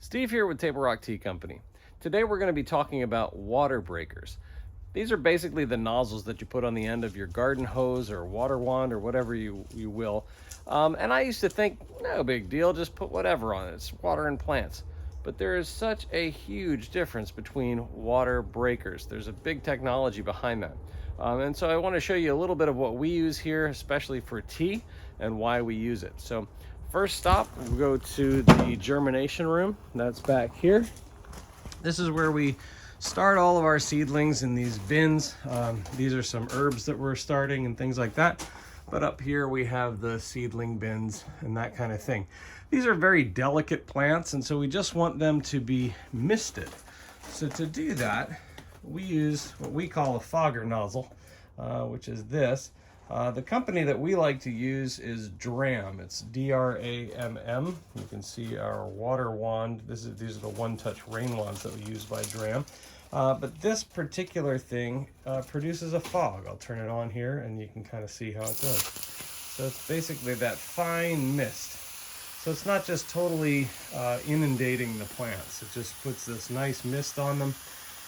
Steve here with Table Rock Tea Company. Today we're going to be talking about water breakers. These are basically the nozzles that you put on the end of your garden hose or water wand or whatever you will. And I used to think, no big deal, just put whatever on it. It's watering plants. But there is such a huge difference between water breakers. There's a big technology behind that. And so I want to show you a little bit of what we use here, especially for tea, and why we use it. So first stop, we'll go to the germination room. That's back here. This is where we start all of our seedlings in these bins. These are some herbs that we're starting and things like that. But up here we have the seedling bins and that kind of thing. These are very delicate plants, and so we just want them to be misted. So to do that, we use what we call a fogger nozzle, which is this. The company that we like to use is Dramm. It's D-R-A-M-M. You can see our water wand. These are the one-touch rain wands that we use by Dramm. But this particular thing produces a fog. I'll turn it on here and you can kind of see how it does. So it's basically that fine mist. So it's not just totally inundating the plants. It just puts this nice mist on them.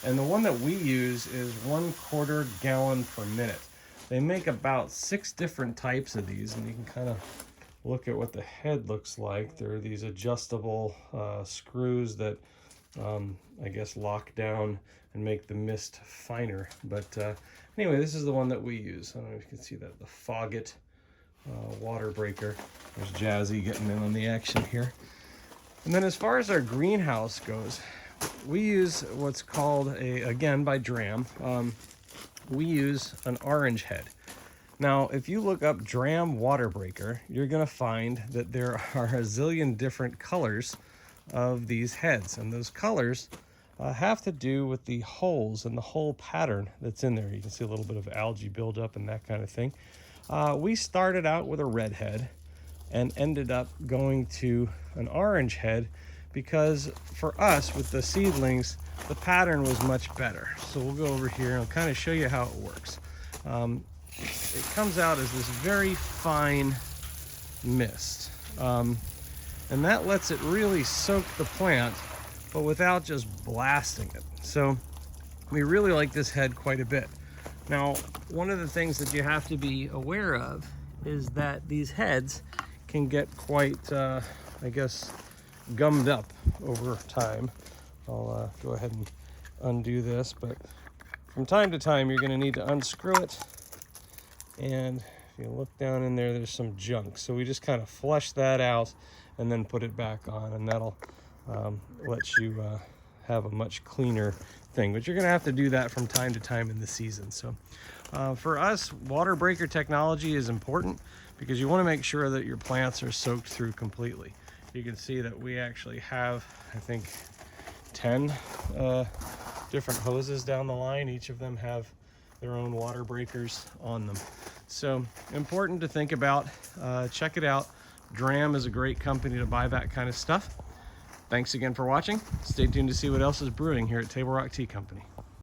And the one that we use is 1/4 gallon per minute. They make about 6 different types of these, and you can kind of look at what the head looks like. There are these adjustable screws that I guess lock down and make the mist finer. But anyway, this is the one that we use. I don't know if you can see that, the Foggit water breaker. There's Jazzy getting in on the action here. And then as far as our greenhouse goes, we use what's called again by Dramm, we use an orange head. Now, if you look up Dramm water breaker, you're going to find that there are a zillion different colors of these heads, and those colors have to do with the holes and the hole pattern that's in there. You can see a little bit of algae buildup and that kind of thing. We started out with a red head and ended up going to an orange head because for us with the seedlings, the pattern was much better. So we'll go over here and I'll kind of show you how it works. It comes out as this very fine mist. And that lets it really soak the plant, but without just blasting it. So we really like this head quite a bit. Now, one of the things that you have to be aware of is that these heads can get quite, I guess, gummed up over time. I'll go ahead and undo this, but from time to time you're going to need to unscrew it, and if you look down in there, there's some junk, so we just kind of flush that out and then put it back on, and that'll let you have a much cleaner thing. But you're going to have to do that from time to time in the season. So for us, water breaker technology is important because you want to make sure that your plants are soaked through completely. You can see that we actually have, I think, 10 different hoses down the line. Each of them have their own water breakers on them. So important to think about. Check it out. Dramm is a great company to buy that kind of stuff. Thanks again for watching. Stay tuned to see what else is brewing here at Table Rock Tea Company.